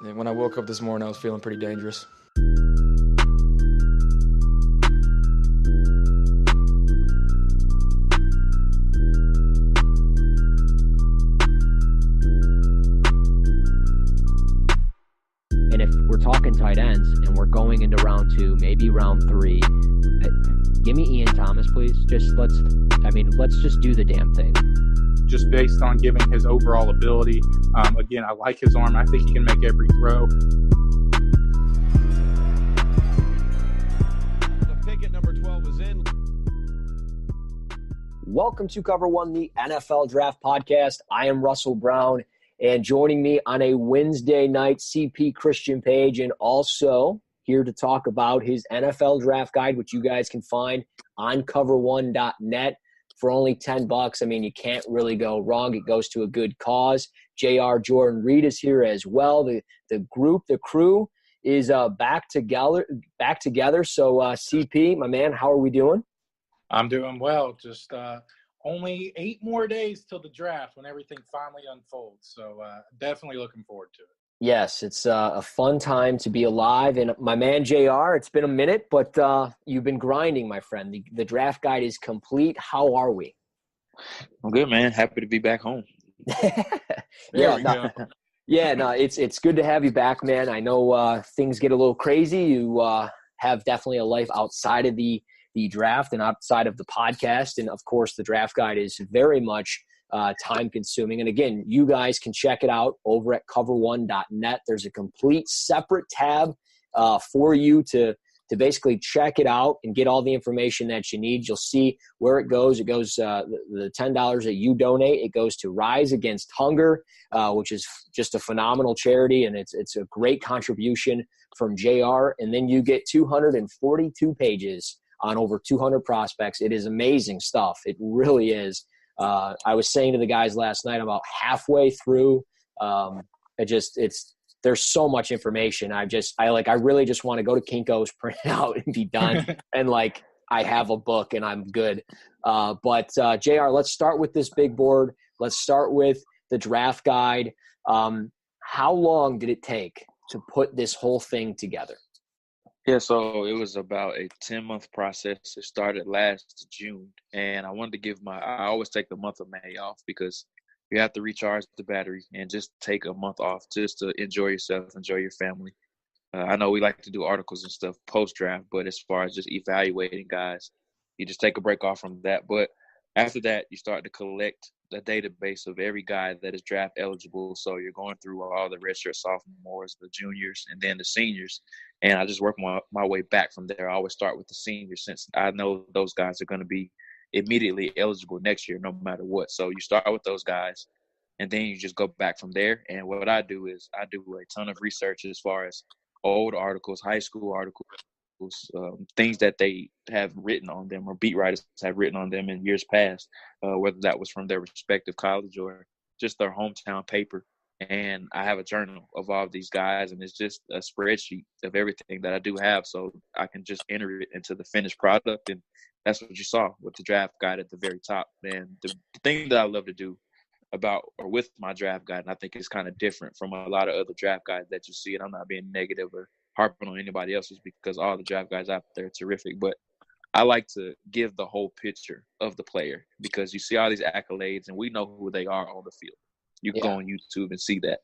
And when I woke up this morning, I was feeling pretty dangerous. And if we're talking tight ends and we're going into round 2, maybe round 3, give me Ian Thomas, please. Let's just do the damn thing. Just based on giving his overall ability. Again, I like his arm. I think he can make every throw. The pick at number 12 is in. Welcome to Cover One, the NFL Draft Podcast. I am Russell Brown, and joining me on a Wednesday night, CP Christian Page, and also here to talk about his NFL Draft Guide, which you guys can find on cover1.net. For only $10. I mean, you can't really go wrong. It goes to a good cause. JR Jordan Reid is here as well. The crew is back together. So CP, my man, how are we doing? I'm doing well. Just only 8 more days till the draft when everything finally unfolds. So definitely looking forward to it. Yes, it's a fun time to be alive. And my man, JR, it's been a minute, but you've been grinding, my friend. The draft guide is complete. How are we? I'm good, man. Happy to be back home. It's good to have you back, man. I know things get a little crazy. You have definitely a life outside of the draft and outside of the podcast. And, of course, the draft guide is very much time-consuming. And, again, you guys can check it out over at cover1.net. There's a complete separate tab for you to basically check it out and get all the information that you need. You'll see where it goes. It goes the $10 that you donate. It goes to Rise Against Hunger, which is just a phenomenal charity, and it's a great contribution from JR. And then you get 242 pages on over 200 prospects. It is amazing stuff. It really is. I was saying to the guys last night, about halfway through. There's so much information. I really just want to go to Kinko's, print it out, and be done. And I have a book and I'm good. But JR, let's start with this big board. Let's start with the draft guide. How long did it take to put this whole thing together? Yeah, so it was about a 10-month process. It started last June, and I wanted to give I always take the month of May off because you have to recharge the battery and just take a month off just to enjoy yourself, enjoy your family. I know we like to do articles and stuff post-draft, but as far as just evaluating guys, you just take a break off from that. But after that, you start to collect the database of every guy that is draft eligible. So you're going through all the redshirt sophomores, the juniors, and then the seniors. And I just work my way back from there. I always start with the seniors since I know those guys are going to be immediately eligible next year no matter what. So you start with those guys, and then you just go back from there. And what I do is I do a ton of research as far as old articles, high school articles, things that they have written on them or beat writers have written on them in years past, whether that was from their respective college or just their hometown paper. And I have a journal of all of these guys, and it's just a spreadsheet of everything that I do have, so I can just enter it into the finished product. And that's what you saw with the draft guide at the very top. And the thing that I love to do with my draft guide, and I think it's kind of different from a lot of other draft guides that you see, and I'm not being negative or harping on anybody else's because all the draft guys out there are terrific, but I like to give the whole picture of the player because you see all these accolades and we know who they are on the field. You can go on YouTube and see that.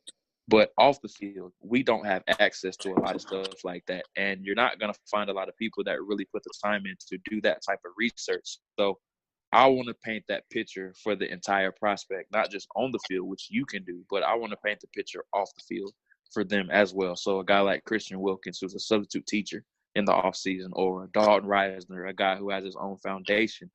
But off the field, we don't have access to a lot of stuff like that. And you're not going to find a lot of people that really put the time in to do that type of research. So I want to paint that picture for the entire prospect, not just on the field, which you can do, but I want to paint the picture off the field for them as well. So a guy like Christian Wilkins, who's a substitute teacher in the offseason, or Dalton Reisner, a guy who has his own foundation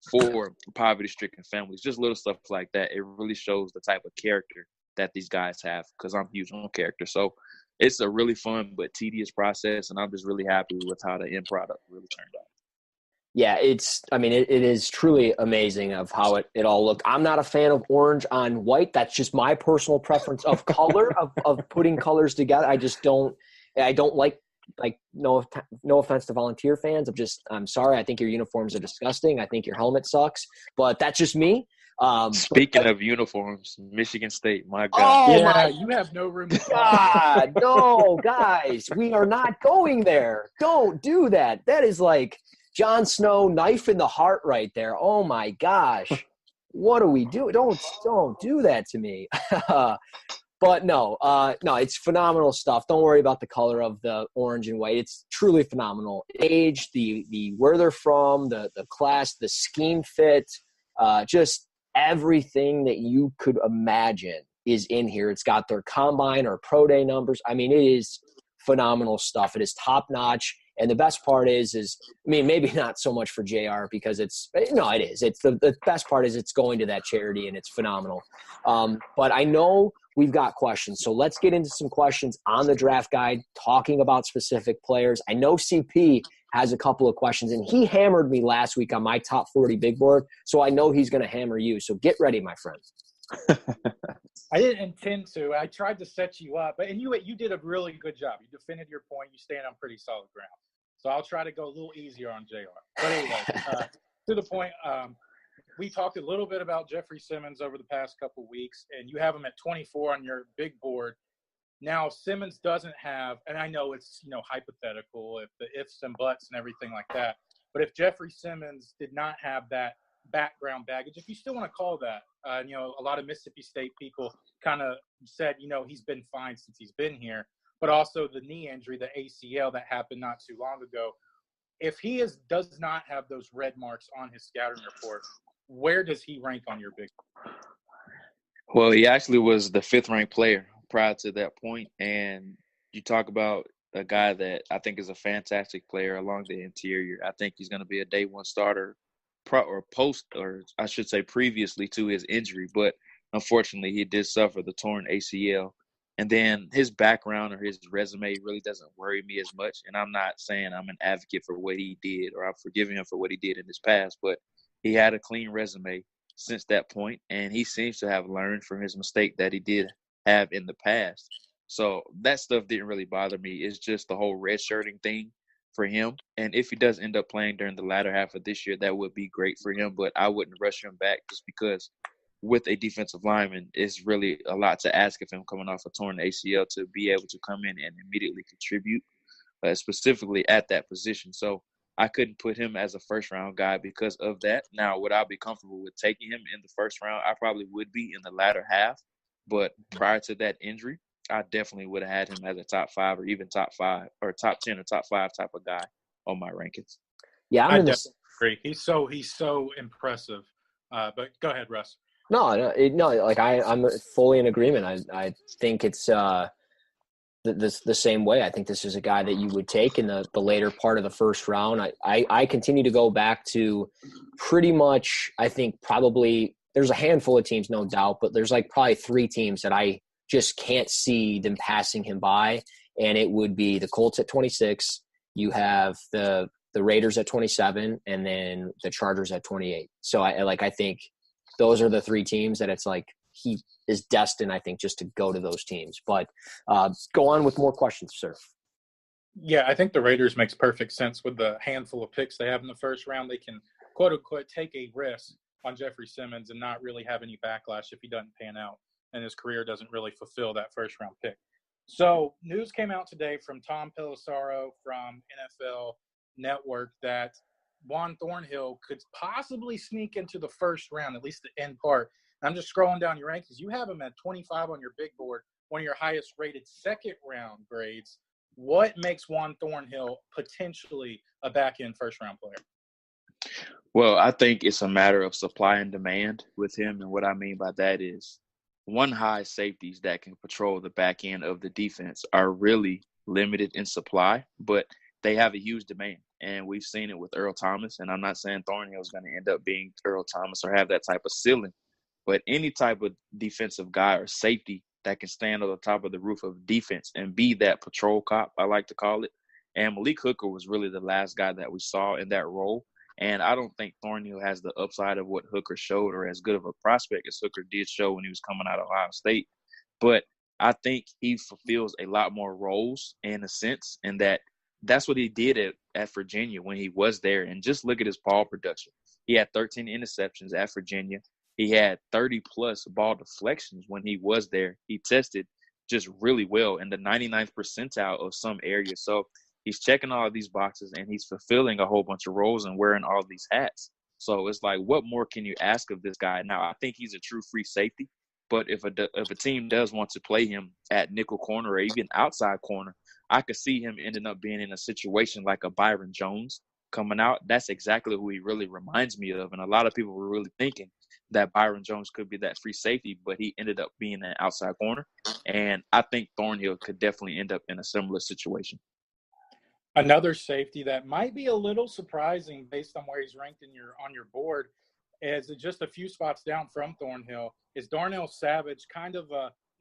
for poverty-stricken families, just little stuff like that. It really shows the type of character that these guys have because I'm huge on character. So it's a really fun but tedious process, and I'm just really happy with how the end product really turned out. Yeah, it is truly amazing of how it all looked. I'm not a fan of orange on white. That's just my personal preference of color, of putting colors together. I don't like no offense to Volunteer fans. I'm sorry. I think your uniforms are disgusting. I think your helmet sucks, but that's just me. Speaking of uniforms, Michigan State, my God. Oh, yeah, my you have no room to God, no, guys, we are not going there. Don't do that. That is like Jon Snow, knife in the heart right there. Oh, my gosh. What do we do? Don't do that to me. But no, it's phenomenal stuff. Don't worry about the color of the orange and white. It's truly phenomenal. Age, the where they're from, the class, the scheme fit, just everything that you could imagine is in here. It's got their combine or pro day numbers. I mean, it is phenomenal stuff. It is top notch. And the best part is maybe not so much for JR because it is. It's the best part is it's going to that charity and it's phenomenal. But I know we've got questions. So let's get into some questions on the draft guide, talking about specific players. I know CP has a couple of questions, and he hammered me last week on my top 40 big board. So I know he's going to hammer you. So get ready, my friend. I didn't intend to. I tried to set you up, and you did a really good job. You defended your point. You stand on pretty solid ground. So I'll try to go a little easier on JR. But anyway, to the point, we talked a little bit about Jeffrey Simmons over the past couple weeks, and you have him at 24 on your big board. Now, Simmons doesn't have, and I know it's, hypothetical, if the ifs and buts and everything like that, but if Jeffrey Simmons did not have that background baggage, if you still want to call that, a lot of Mississippi State people kind of said, he's been fine since he's been here, but also the knee injury, the ACL that happened not too long ago. If he does not have those red marks on his scouting report, where does he rank on your big? Well, he actually was the 5th-ranked player prior to that point, and you talk about a guy that I think is a fantastic player along the interior. I think he's going to be a day one starter previously to his injury, but unfortunately he did suffer the torn ACL. And then his background or his resume really doesn't worry me as much. And I'm not saying I'm an advocate for what he did or I'm forgiving him for what he did in his past, but he had a clean resume since that point, and he seems to have learned from his mistake that he did have in the past. So that stuff didn't really bother me. It's just the whole redshirting thing for him. And if he does end up playing during the latter half of this year, that would be great for him, but I wouldn't rush him back just because with a defensive lineman, it's really a lot to ask of him coming off a torn ACL to be able to come in and immediately contribute, specifically at that position. So I couldn't put him as a first-round guy because of that. Now, would I be comfortable with taking him in the first round? I probably would be in the latter half. But prior to that injury, I definitely would have had him as a top 5 or even top 5 or top 10 or top 5 type of guy on my rankings. Yeah, I definitely agree. He's so impressive. But go ahead, Russ. No, like I'm fully in agreement. I think it's the same way. I think this is a guy that you would take in the later part of the first round. I continue to go back to pretty much, I think probably there's a handful of teams, no doubt, but there's like probably 3 teams that I just can't see them passing him by. And it would be the Colts at 26. You have the Raiders at 27 and then the Chargers at 28. So I think those are the 3 teams that it's like he is destined, I think, just to go to those teams. But go on with more questions, sir. Yeah, I think the Raiders makes perfect sense with the handful of picks they have in the first round. They can, quote-unquote, take a risk on Jeffrey Simmons and not really have any backlash if he doesn't pan out and his career doesn't really fulfill that first-round pick. So news came out today from Tom Pelissero from NFL Network that Juan Thornhill could possibly sneak into the first round, at least the end part. I'm just scrolling down your rankings. You have him at 25 on your big board, one of your highest rated second-round grades. What makes Juan Thornhill potentially a back-end first-round player? Well, I think it's a matter of supply and demand with him. And what I mean by that is high safeties that can patrol the back end of the defense are really limited in supply, but they have a huge demand. And we've seen it with Earl Thomas. And I'm not saying Thornhill is going to end up being Earl Thomas or have that type of ceiling, but any type of defensive guy or safety that can stand on the top of the roof of defense and be that patrol cop, I like to call it. And Malik Hooker was really the last guy that we saw in that role. And I don't think Thornhill has the upside of what Hooker showed or as good of a prospect as Hooker did show when he was coming out of Ohio State. But I think he fulfills a lot more roles in a sense, and that's what he did at Virginia when he was there. And just look at his ball production. He had 13 interceptions at Virginia. He had 30-plus ball deflections when he was there. He tested just really well in the 99th percentile of some areas. So he's checking all of these boxes, and he's fulfilling a whole bunch of roles and wearing all these hats. So it's like, what more can you ask of this guy? Now, I think he's a true free safety, but if a team does want to play him at nickel corner or even outside corner, I could see him ending up being in a situation like a Byron Jones coming out. That's exactly who he really reminds me of. And a lot of people were really thinking that Byron Jones could be that free safety, but he ended up being an outside corner. And I think Thornhill could definitely end up in a similar situation. Another safety that might be a little surprising based on where he's ranked on your board is just a few spots down from Thornhill is Darnell Savage, kind of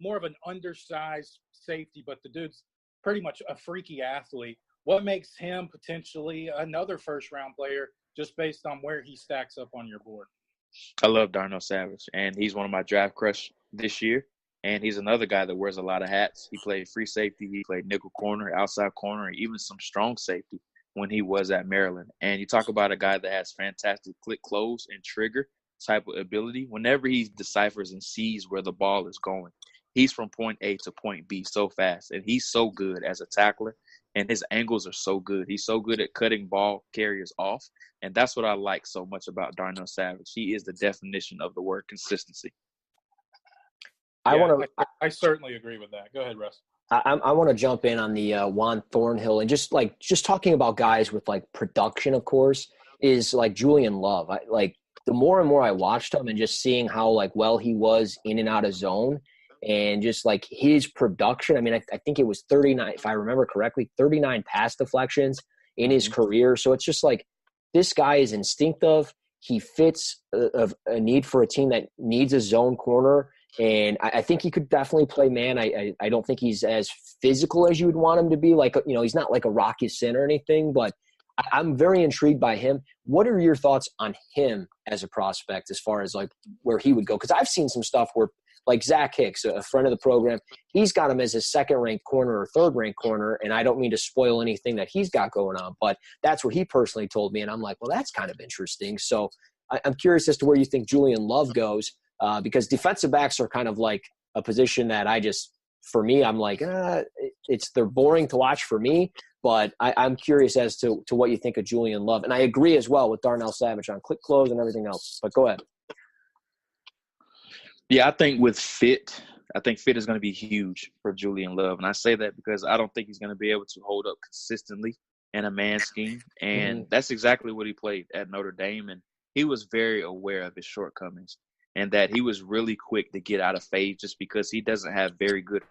more of an undersized safety, but the dude's pretty much a freaky athlete. What makes him potentially another first-round player just based on where he stacks up on your board? I love Darnell Savage, and he's one of my draft crush this year. And he's another guy that wears a lot of hats. He played free safety, he played nickel corner, outside corner, and even some strong safety when he was at Maryland. And you talk about a guy that has fantastic click, close, and trigger type of ability. Whenever he deciphers and sees where the ball is going, he's from point A to point B so fast. And he's so good as a tackler, and his angles are so good. He's so good at cutting ball carriers off. And that's what I like so much about Darnell Savage. He is the definition of the word consistency. I certainly agree with that. Go ahead, Russ. I want to jump in on the Juan Thornhill and just talking about guys with like production, of course, is like Julian Love. The more and more I watched him and just seeing how like well he was in and out of zone and just like his production. I mean, I think it was 39, if I remember correctly, 39 pass deflections in his career. So it's just like this guy is instinctive. He fits a need for a team that needs a zone corner. And I think he could definitely play man. I don't think he's as physical as you would want him to be. Like, you know, he's not like a Rocky Sin or anything, but I'm very intrigued by him. What are your thoughts on him as a prospect as far as like where he would go? Because I've seen some stuff where like Zach Hicks, a friend of the program, he's got him as his second-ranked corner or third-ranked corner, and I don't mean to spoil anything that he's got going on, but that's what he personally told me, and I'm like, well, that's kind of interesting. So I'm curious as to where you think Julian Love goes. Because defensive backs are kind of like a position that for me, I'm like, they're boring to watch for me, but I'm curious as to what you think of Julian Love. And I agree as well with Darnell Savage on click close and everything else, but go ahead. Yeah, I think fit is going to be huge for Julian Love. And I say that because I don't think he's going to be able to hold up consistently in a man scheme. And that's exactly what he played at Notre Dame. And he was very aware of his shortcomings. And that he was really quick to get out of phase just because he doesn't have very good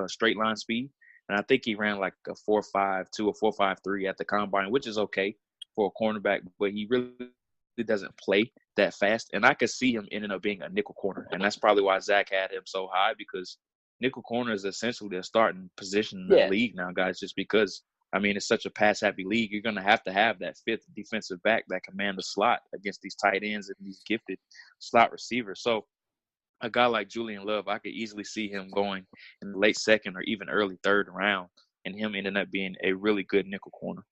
straight line speed. And I think he ran like a 4.52 or 4.53 at the combine, which is okay for a cornerback, but he really doesn't play that fast. And I could see him ending up being a nickel corner. And that's probably why Zach had him so high, because nickel corner is essentially a starting position in the league now, guys, just because, I mean, it's such a pass-happy league. You're going to have that fifth defensive back that can man the slot against these tight ends and these gifted slot receivers. So a guy like Julian Love, I could easily see him going in the late second or even early third round and him ending up being a really good nickel corner.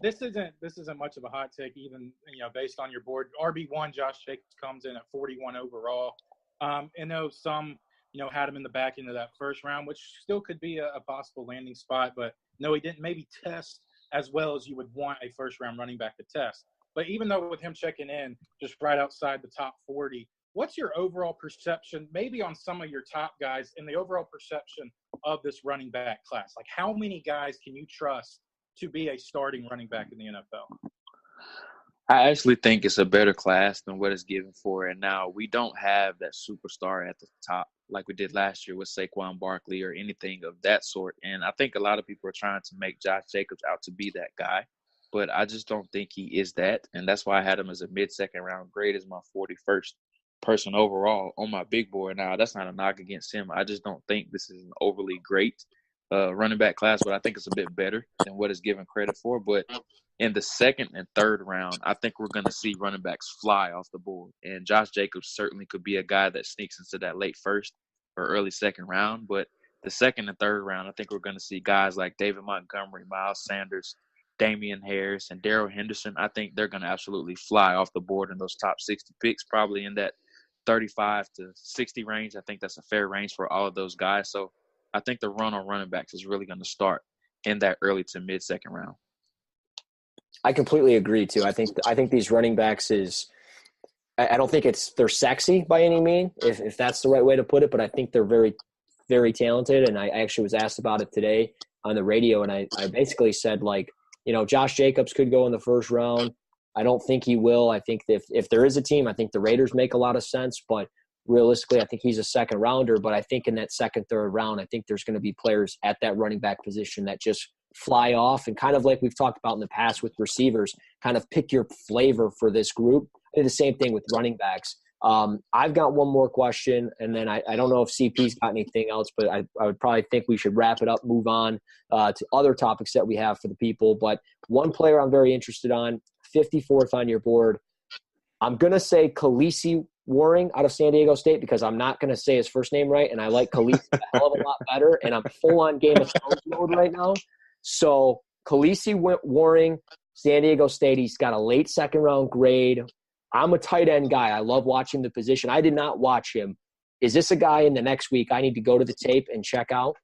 This isn't much of a hot take, even, you know, based on your board. RB1, Josh Jacobs comes in at 41 overall. I know some, you know, had him in the back end of that first round, which still could be a possible landing spot, but no, he didn't maybe test as well as you would want a first-round running back to test. But even though with him checking in just right outside the top 40, what's your overall perception, maybe on some of your top guys, and the overall perception of this running back class? Like, how many guys can you trust to be a starting running back in the NFL? I actually think it's a better class than what it's given for. And now we don't have that superstar at the top like we did last year with Saquon Barkley or anything of that sort. And I think a lot of people are trying to make Josh Jacobs out to be that guy. But I just don't think he is that. And that's why I had him as a mid-second round grade as my 41st person overall on my big board. Now, that's not a knock against him. I just don't think this is an overly great running back class, but I think it's a bit better than what it's given credit for. But in the second and third round, I think we're going to see running backs fly off the board. And Josh Jacobs certainly could be a guy that sneaks into that late first or early second round. But the second and third round, I think we're going to see guys like David Montgomery, Miles Sanders, Damian Harris, and Darrell Henderson. I think they're going to absolutely fly off the board in those top 60 picks, probably in that 35 to 60 range. I think that's a fair range for all of those guys. So I think the run on running backs is really going to start in that early to mid second round. I completely agree too. I think these running backs I don't think they're sexy by any means, if that's the right way to put it, but I think they're very, very talented. And I actually was asked about it today on the radio, and I basically said, like, Josh Jacobs could go in the first round. I don't think he will. I think if there is a team, I think the Raiders make a lot of sense, but realistically, I think he's a second rounder. But I think in that second, third round, I think there's going to be players at that running back position that just fly off, and kind of like we've talked about in the past with receivers, kind of pick your flavor for this group. I do the same thing with running backs. I've got one more question, and then I don't know if CP's got anything else, but I would probably think we should wrap it up, move on to other topics that we have for the people. But one player I'm very interested on, 54th on your board. I'm going to say Khaleesi Waring out of San Diego State because I'm not going to say his first name right, and I like Khaleesi a hell of a lot better, and I'm full on Game of Thrones mode right now. So Khaleesi Waring, San Diego State, he's got a late second-round grade. I'm a tight end guy. I love watching the position. I did not watch him. Is this a guy in the next week I need to go to the tape and check out?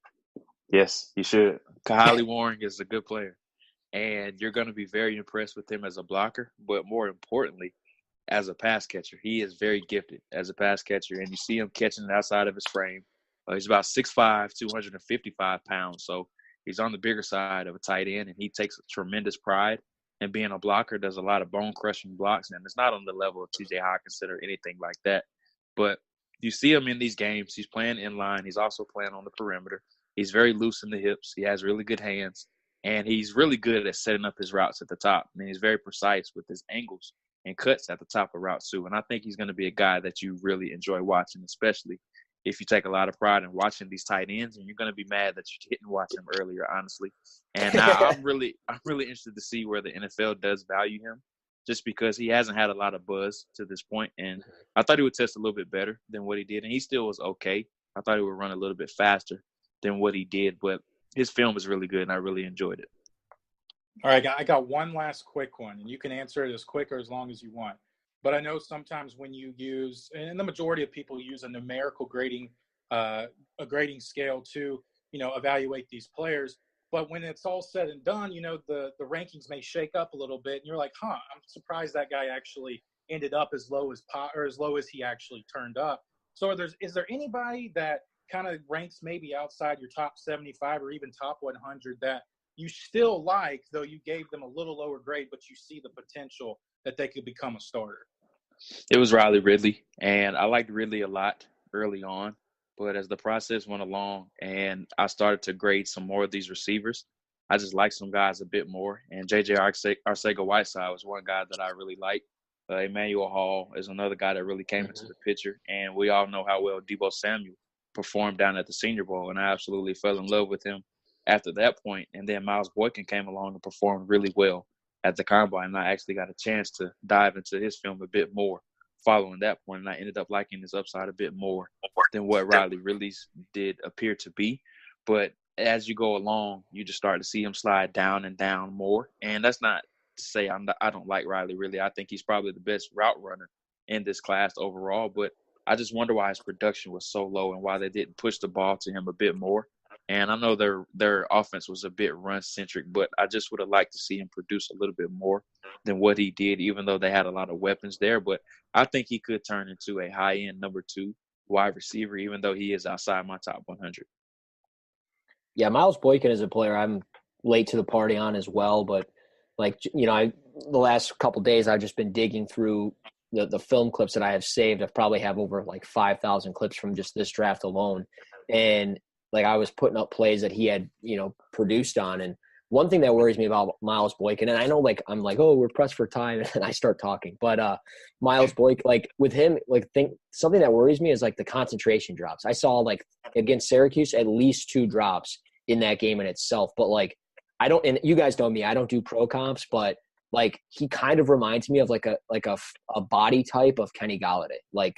Yes, you should. Kaiir Waring is a good player, and you're going to be very impressed with him as a blocker, but more importantly, as a pass catcher. He is very gifted as a pass catcher, and you see him catching it outside of his frame. He's about 6'5", 255 pounds, so he's on the bigger side of a tight end, and he takes tremendous pride in being a blocker, does a lot of bone-crushing blocks, and it's not on the level of T.J. Hawkinson or anything like that. But you see him in these games. He's playing in line. He's also playing on the perimeter. He's very loose in the hips. He has really good hands, and he's really good at setting up his routes at the top. And he's very precise with his angles and cuts at the top of routes too. And I think he's going to be a guy that you really enjoy watching, especially if you take a lot of pride in watching these tight ends, and you're going to be mad that you didn't watch him earlier, honestly. And now I'm really interested to see where the NFL does value him, just because he hasn't had a lot of buzz to this point. And I thought he would test a little bit better than what he did, and he still was okay. I thought he would run a little bit faster than what he did, but his film was really good, and I really enjoyed it. All right, I got one last quick one, and you can answer it as quick or as long as you want. But I know sometimes when you use, and the majority of people use a numerical grading, a grading scale to, evaluate these players. But when it's all said and done, the rankings may shake up a little bit, and you're like, I'm surprised that guy actually ended up as low as he actually turned up. So is there anybody that kind of ranks maybe outside your top 75 or even top 100 that you still like, though you gave them a little lower grade, but you see the potential that they could become a starter? It was Riley Ridley, and I liked Ridley a lot early on. But as the process went along and I started to grade some more of these receivers, I just liked some guys a bit more. And J.J. Arcega-Whiteside was one guy that I really liked. Emmanuel Hall is another guy that really came into the picture. And we all know how well Deebo Samuel performed down at the Senior Bowl, and I absolutely fell in love with him after that point. And then Myles Boykin came along and performed really well at the Combine, and I actually got a chance to dive into his film a bit more following that point, and I ended up liking his upside a bit more than what Riley Ridley's did appear to be. But as you go along, you just start to see him slide down and down more, and that's not to say I don't like Riley Ridley. I think he's probably the best route runner in this class overall, but I just wonder why his production was so low and why they didn't push the ball to him a bit more. And I know their offense was a bit run-centric, but I just would have liked to see him produce a little bit more than what he did, even though they had a lot of weapons there. But I think he could turn into a high-end number 2 wide receiver, even though he is outside my top 100. Yeah, Myles Boykin is a player I'm late to the party on as well. But, the last couple of days I've just been digging through the film clips that I have saved. I probably have over 5,000 clips from just this draft alone. And I was putting up plays that he had, produced on. And one thing that worries me about Myles Boykin, and I know oh, we're pressed for time, and I start talking. But Myles Boykin, with him, something that worries me is the concentration drops. I saw against Syracuse at least 2 drops in that game in itself. But I don't, and you guys know me, I don't do pro comps, but he kind of reminds me of a body type of Kenny Golladay,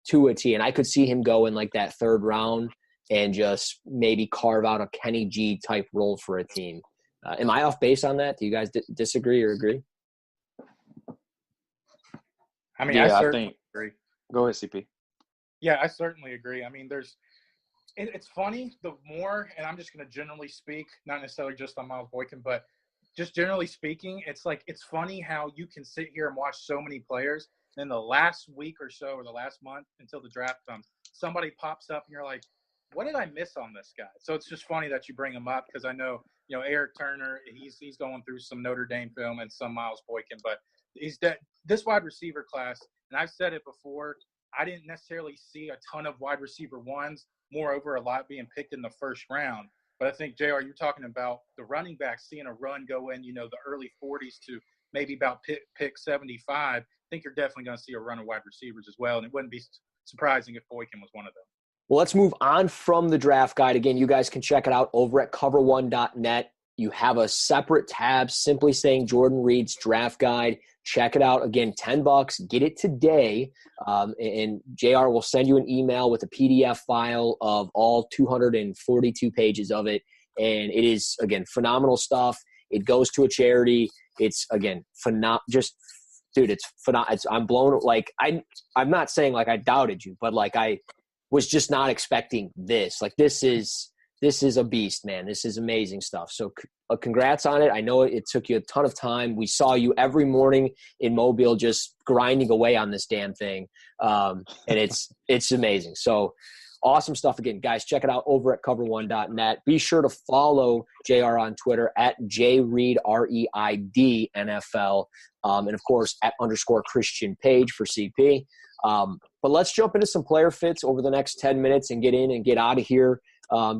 to a T. And I could see him go in that 3rd round and just maybe carve out a Kenny G type role for a team. Am I off base on that? Do you guys disagree or agree? I mean, yeah, I think agree. Go ahead, CP. Yeah, I certainly agree. I mean, it's funny, the more, and I'm just going to generally speak, not necessarily just on Myles Boykin, but just generally speaking, it's funny how you can sit here and watch so many players, and then the last week or so, or the last month until the draft comes, somebody pops up and you're like, what did I miss on this guy? So it's just funny that you bring him up, because I know, Eric Turner, he's going through some Notre Dame film and some Myles Boykin, but this wide receiver class, and I've said it before, I didn't necessarily see a ton of wide receiver ones, moreover, a lot being picked in the first round. But I think, JR, you're talking about the running back seeing a run go in, the early 40s to maybe about pick 75. I think you're definitely going to see a run of wide receivers as well, and it wouldn't be surprising if Boykin was one of them. Well, let's move on from the draft guide. Again, you guys can check it out over at cover1.net. You have a separate tab simply saying Jordan Reid's draft guide. Check it out. Again, $10. Get it today. And JR will send you an email with a PDF file of all 242 pages of it. And it is, again, phenomenal stuff. It goes to a charity. It's, again, it's phenomenal. I'm blown. I'm not saying I doubted you, but I was just not expecting this. This is a beast, man. This is amazing stuff. So congrats on it. I know it took you a ton of time. We saw you every morning in Mobile just grinding away on this damn thing. And it's amazing. So awesome stuff. Again, guys, check it out over at cover1.net. Be sure to follow JR on Twitter at JReid, REID NFL. And of course at _Christian Page for CP. But let's jump into some player fits over the next 10 minutes and get in and get out of here.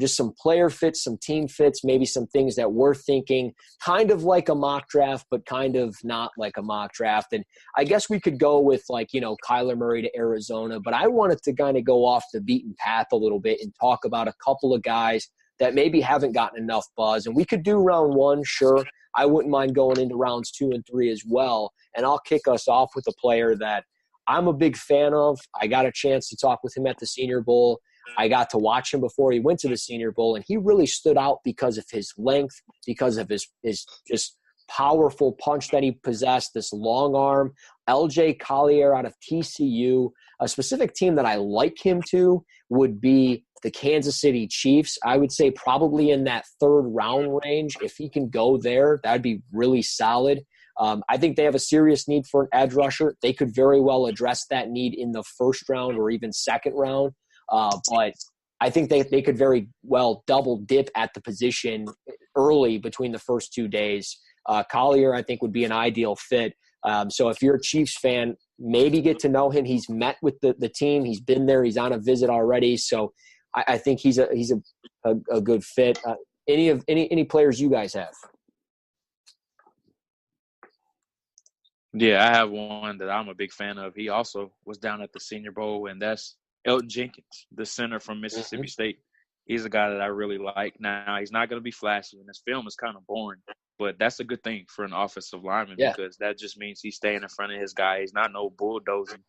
Just some player fits, some team fits, maybe some things that we're thinking kind of like a mock draft, but kind of not like a mock draft. And I guess we could go with Kyler Murray to Arizona, but I wanted to kind of go off the beaten path a little bit and talk about a couple of guys that maybe haven't gotten enough buzz. And we could do round one, sure. I wouldn't mind going into rounds 2 and 3 as well. And I'll kick us off with a player that I'm a big fan of. I got a chance to talk with him at the Senior Bowl. I got to watch him before he went to the Senior Bowl, and he really stood out because of his length, because of his just powerful punch that he possessed, this long arm. LJ Kaiir out of TCU. A specific team that I like him to would be the Kansas City Chiefs. I would say probably in that 3rd round range. If he can go there, that'd be really solid. I think they have a serious need for an edge rusher. They could very well address that need in the 1st round or even 2nd round. But I think they could very well double dip at the position early between the first 2 days. Kaiir, I think, would be an ideal fit. So if you're a Chiefs fan, maybe get to know him. He's met with the team. He's been there. He's on a visit already. So I think he's a good fit. Any players you guys have? Yeah, I have one that I'm a big fan of. He also was down at the Senior Bowl, and that's Elton Jenkins, the center from Mississippi State. He's a guy that I really like. Now, he's not going to be flashy, and his film is kind of boring, but that's a good thing for an offensive lineman because that just means he's staying in front of his guy. He's not no bulldozing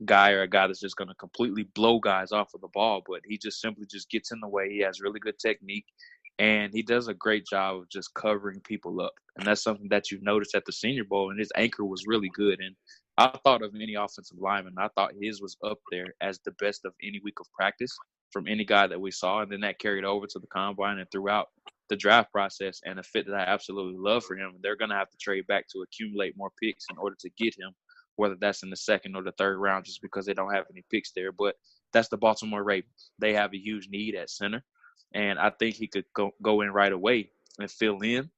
guy or a guy that's just going to completely blow guys off of the ball, but he just simply just gets in the way. He has really good technique, and he does a great job of just covering people up. And that's something that you've noticed at the Senior Bowl, and his anchor was really good. And I thought of any offensive lineman, I thought his was up there as the best of any week of practice from any guy that we saw. And then that carried over to the combine and throughout the draft process, and a fit that I absolutely love for him. They're going to have to trade back to accumulate more picks in order to get him, whether that's in the 2nd or the 3rd round, just because they don't have any picks there. But that's the Baltimore Ravens. They have a huge need at center, and I think he could go in right away and fill in.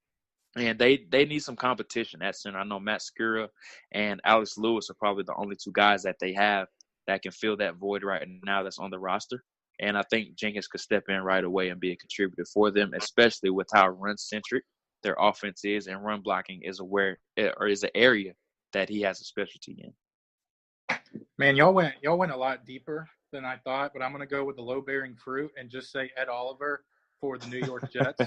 And they need some competition at center. I know Matt Skura and Alex Lewis are probably the only 2 guys that they have that can fill that void right now that's on the roster. And I think Jenkins could step in right away and be a contributor for them, especially with how run-centric their offense is, and run blocking is an area that he has a specialty in. Man, y'all went a lot deeper than I thought, but I'm going to go with the low-bearing fruit and just say Ed Oliver for the New York Jets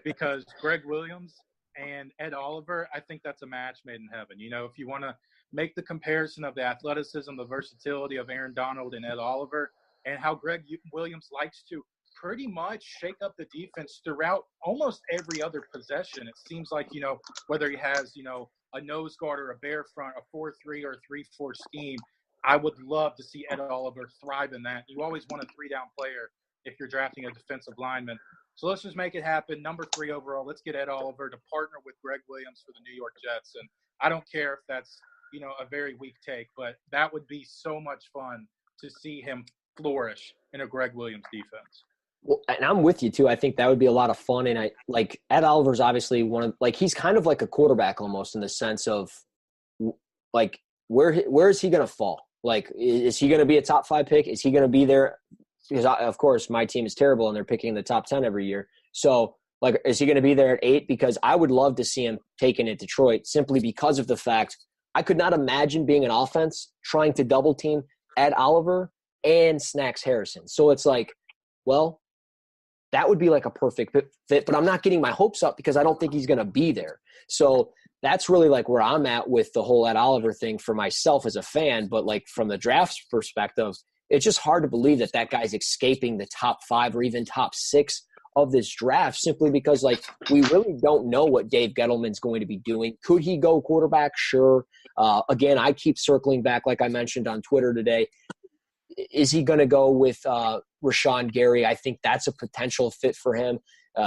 because Greg Williams and Ed Oliver, I think that's a match made in heaven. If you want to make the comparison of the athleticism, the versatility of Aaron Donald and Ed Oliver, and how Greg Williams likes to pretty much shake up the defense throughout almost every other possession. It seems like, whether he has, a nose guard or a bear front, a 4-3 or a 3-4 scheme, I would love to see Ed Oliver thrive in that. You always want a 3-down player if you're drafting a defensive lineman. So let's just make it happen. Number 3 overall, let's get Ed Oliver to partner with Greg Williams for the New York Jets. And I don't care if that's, a very weak take, but that would be so much fun to see him flourish in a Greg Williams defense. Well, and I'm with you too. I think that would be a lot of fun. And Ed Oliver's obviously he's kind of like a quarterback almost in the sense of where is he going to fall? Like, is he going to be a top 5 pick? Is he going to be there? Because of course my team is terrible and they're picking the top 10 every year. So is he going to be there at 8? Because I would love to see him taken at Detroit simply because of the fact I could not imagine being an offense trying to double team Ed Oliver and Snacks Harrison. So it's that would be like a perfect fit, but I'm not getting my hopes up because I don't think he's going to be there. So that's really where I'm at with the whole Ed Oliver thing for myself as a fan. But from the draft's perspective, it's just hard to believe that guy's escaping the top 5 or even top 6 of this draft simply because we really don't know what Dave Gettleman's going to be doing. Could he go quarterback? Sure. Again, I keep circling back, like I mentioned on Twitter today. Is he going to go with Rashawn Gary? I think that's a potential fit for him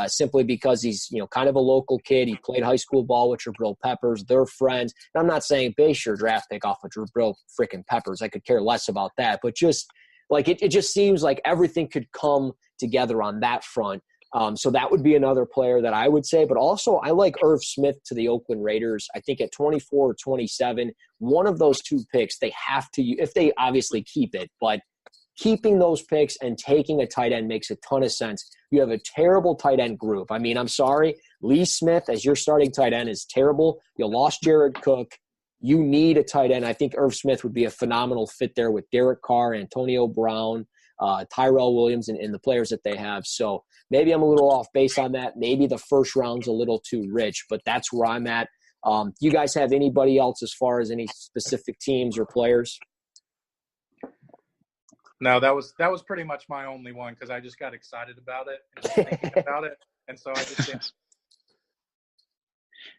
simply because he's, kind of a local kid. He played high school ball with Jabril Peppers. They're friends. And I'm not saying base your draft pick off of Jabril freaking Peppers. I could care less about that. But just it just seems like everything could come together on that front. So that would be another player that I would say. But also I like Irv Smith to the Oakland Raiders. I think at 24 or 27, one of those 2 picks, they have to – if they obviously keep it. But keeping those picks and taking a tight end makes a ton of sense. You have a terrible tight end group. I mean, I'm sorry. Lee Smith as your starting tight end is terrible. You lost Jared Cook. You need a tight end. I think Irv Smith would be a phenomenal fit there with Derek Carr, Antonio Brown, Tyrell Williams, and the players that they have. So maybe I'm a little off base on that. Maybe the first round's a little too rich, but that's where I'm at. Do you guys have anybody else as far as any specific teams or players? No, that was pretty much my only one because I just got excited about it and just thinking about it, and so I just didn't.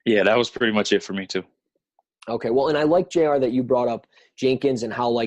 Yeah, that was pretty much it for me too. Okay, well, and I like, JR, that you brought up Jenkins and how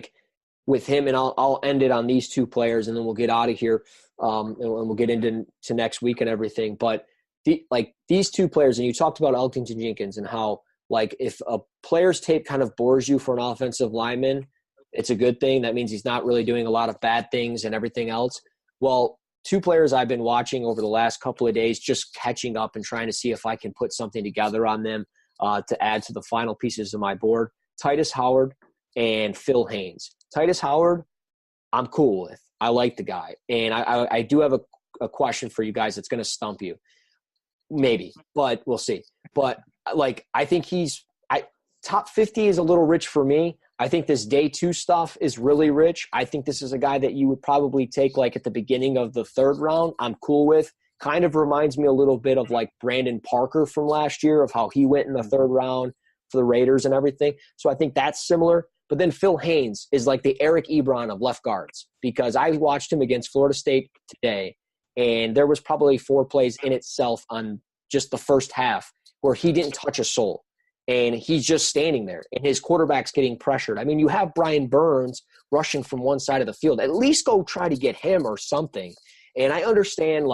with him, and I'll end it on these 2 players, and then we'll get out of here, and we'll get into next week and everything. But these 2 players, and you talked about Elkington Jenkins and how if a player's tape kind of bores you for an offensive lineman, it's a good thing. That means he's not really doing a lot of bad things and everything else. Well, 2 players I've been watching over the last couple of days, just catching up and trying to see if I can put something together on them to add to the final pieces of my board. Tytus Howard and Phil Haynes. Tytus Howard, I'm cool with. I like the guy. And I do have a question for you guys that's going to stump you. Maybe, but we'll see. But I think top 50 is a little rich for me. I think this day 2 stuff is really rich. I think this is a guy that you would probably take at the beginning of the 3rd round. I'm cool with. Kind of reminds me a little bit of Brandon Parker from last year, of how he went in the 3rd round for the Raiders and everything. So I think that's similar. But then Phil Haynes is the Eric Ebron of left guards, because I watched him against Florida State today, and there was probably 4 plays in itself on just the first half where he didn't touch a soul. And he's just standing there, and his quarterback's getting pressured. I mean, you have Brian Burns rushing from one side of the field. At least go try to get him or something. And I understand,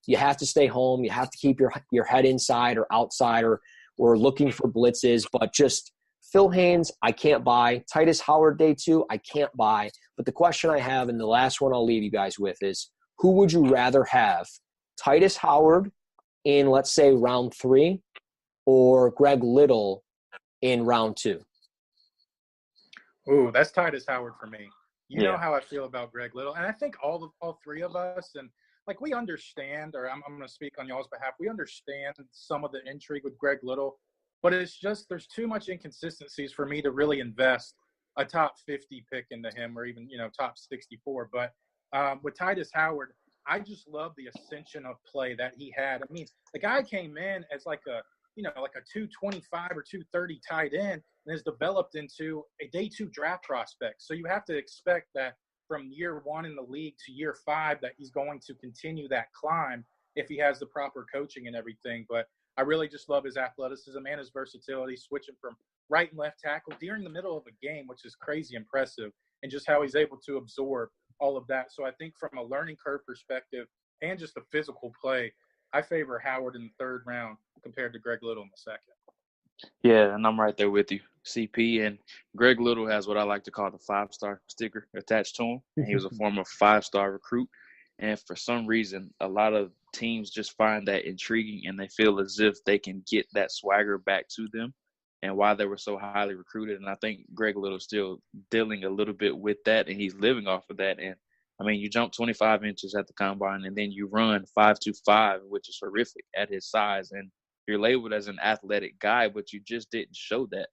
you have to stay home. You have to keep your head inside or outside or looking for blitzes. But just Phil Haynes, I can't buy. Tytus Howard, day 2, I can't buy. But the question I have, and the last one I'll leave you guys with, is who would you rather have? Tytus Howard in, let's say, round 3, or Greg Little in round 2? Ooh, that's Tytus Howard for me. You know how I feel about Greg Little. And I think all 3 of us, and we understand, or I'm going to speak on y'all's behalf, we understand some of the intrigue with Greg Little, but it's just there's too much inconsistencies for me to really invest a top 50 pick into him, or even, top 64. But with Tytus Howard, I just love the ascension of play that he had. I mean, the guy came in as a 225 or 230 tight end and has developed into a day 2 draft prospect. So you have to expect that from year 1 in the league to year 5 that he's going to continue that climb if he has the proper coaching and everything. But I really just love his athleticism and his versatility, switching from right and left tackle during the middle of a game, which is crazy impressive. and just how he's able to absorb all of that. So I think from a learning curve perspective and just the physical play, I favor Howard in the third round compared to Greg Little in the second. Yeah, and I'm right there with you. CP and Greg Little has what I like to call the 5-star sticker attached to him. And he was a former 5-star recruit. And for some reason, a lot of teams just find that intriguing, and they feel as if they can get that swagger back to them and why they were so highly recruited. And I think Greg Little's still dealing a little bit with that, and he's living off of that. And, I mean, you jump 25 inches at the combine, and then you run 5.25, which is horrific at his size. And you're labeled as an athletic guy, but you just didn't show that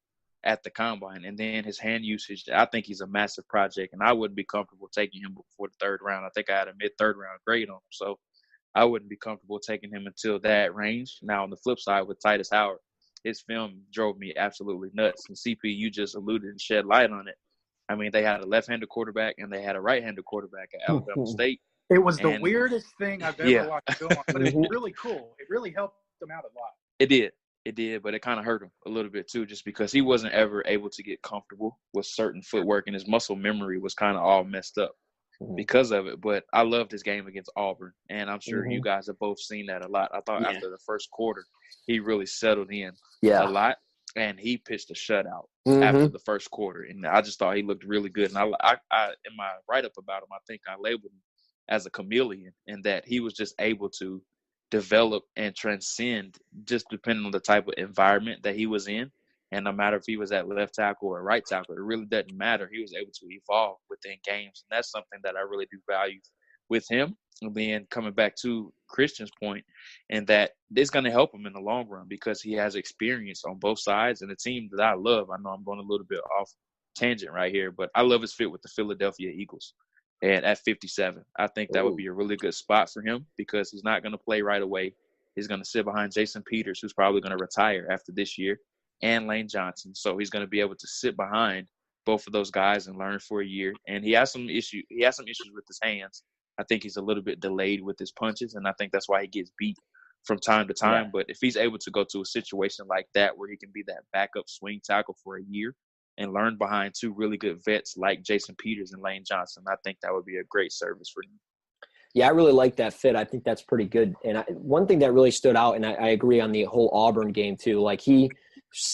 at the combine. And then his hand usage, I think he's a massive project, and I wouldn't be comfortable taking him before the third round. I think I had a mid-third round grade on him, so I wouldn't be comfortable taking him until that range. Now, on the flip side with Tytus Howard, his film drove me absolutely nuts. And CP, you just alluded and shed light on it. I mean, they had a left-handed quarterback and they had a right-handed quarterback at Alabama State. It was the weirdest thing I've ever watched film on, but it was really cool. It really helped them out a lot. It did, but it kind of hurt him a little bit too, just because he wasn't ever able to get comfortable with certain footwork, and his muscle memory was kind of all messed up because of it. But I loved his game against Auburn, and I'm sure you guys have both seen that a lot. I thought after the first quarter, he really settled in a lot, and he pitched a shutout after the first quarter, and I just thought he looked really good. And I in my write-up about him, I think I labeled him as a chameleon, in that he was just able to develop and transcend just depending on the type of environment that he was in. And no matter if he was at left tackle or right tackle, it really doesn't matter. He was able to evolve within games. And that's something that I really do value with him. And then coming back to Christian's point, and that it's going to help him in the long run because he has experience on both sides. And the team that I love, I know I'm going a little bit off tangent right here, but I love his fit with the Philadelphia Eagles. And at 57, I think that would be a really good spot for him because he's not going to play right away. He's going to sit behind Jason Peters, who's probably going to retire after this year, and Lane Johnson. So he's going to be able to sit behind both of those guys and learn for a year. And he has some issues with his hands. I think he's a little bit delayed with his punches, and I think that's why he gets beat from time to time. Yeah. But if he's able to go to a situation like that where he can be that backup swing tackle for a year and learn behind two really good vets like Jason Peters and Lane Johnson, I think that would be a great service for him. Yeah, I really like that fit. I think that's pretty good. And one thing that really stood out, and I agree on the whole Auburn game too, like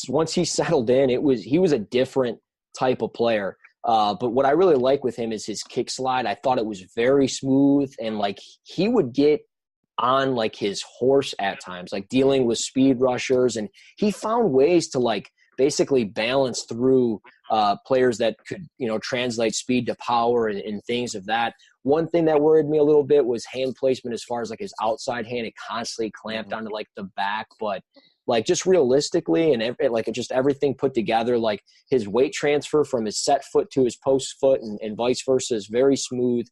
once he settled in, he was a different type of player. But what I really like with him is his kick slide. I thought it was very smooth, and like he would get on like his horse at times, like dealing with speed rushers, and he found ways to like basically balance through players that could, translate speed to power and things of that. One thing that worried me a little bit was hand placement as far as like his outside hand. It constantly clamped onto like the back, but like just realistically and just everything put together, like his weight transfer from his set foot to his post foot and vice versa is very smooth.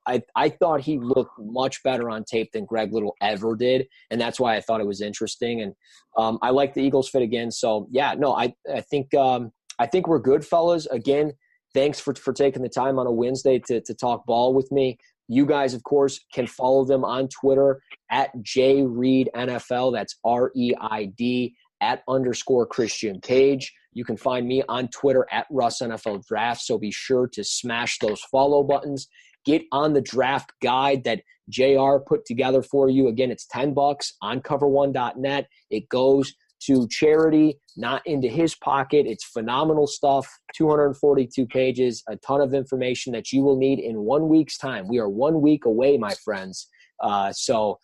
I thought he looked much better on tape than Greg Little ever did, and that's why I thought it was interesting. And I like the Eagles fit again. So yeah, no, I think we're good, fellas. Again, thanks for taking the time on a Wednesday to talk ball with me. You guys, of course, can follow them on Twitter at JReidNFL. That's REID @ Christian Cage. You can find me on Twitter at RussNFL Draft. So be sure to smash those follow buttons. Get on the draft guide that JR put together for you. Again, it's $10 on cover1.net. It goes to charity, not into his pocket. It's phenomenal stuff, 242 pages, a ton of information that you will need in 1 week's time. We are 1 week away, my friends. So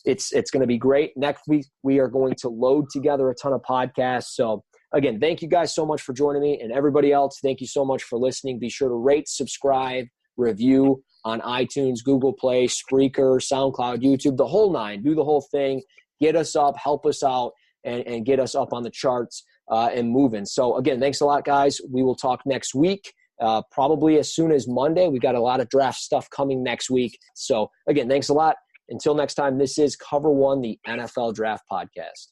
it's going to be great. Next week, we are going to load together a ton of podcasts. So again, thank you guys so much for joining me, and everybody else, thank you so much for listening. Be sure to rate, subscribe, review on iTunes, Google Play, Spreaker, SoundCloud, YouTube, the whole nine. Do the whole thing. Get us up, help us out, and get us up on the charts and moving. So, again, thanks a lot, guys. We will talk next week, probably as soon as Monday. We got a lot of draft stuff coming next week. So, again, thanks a lot. Until next time, this is Cover One, the NFL Draft Podcast.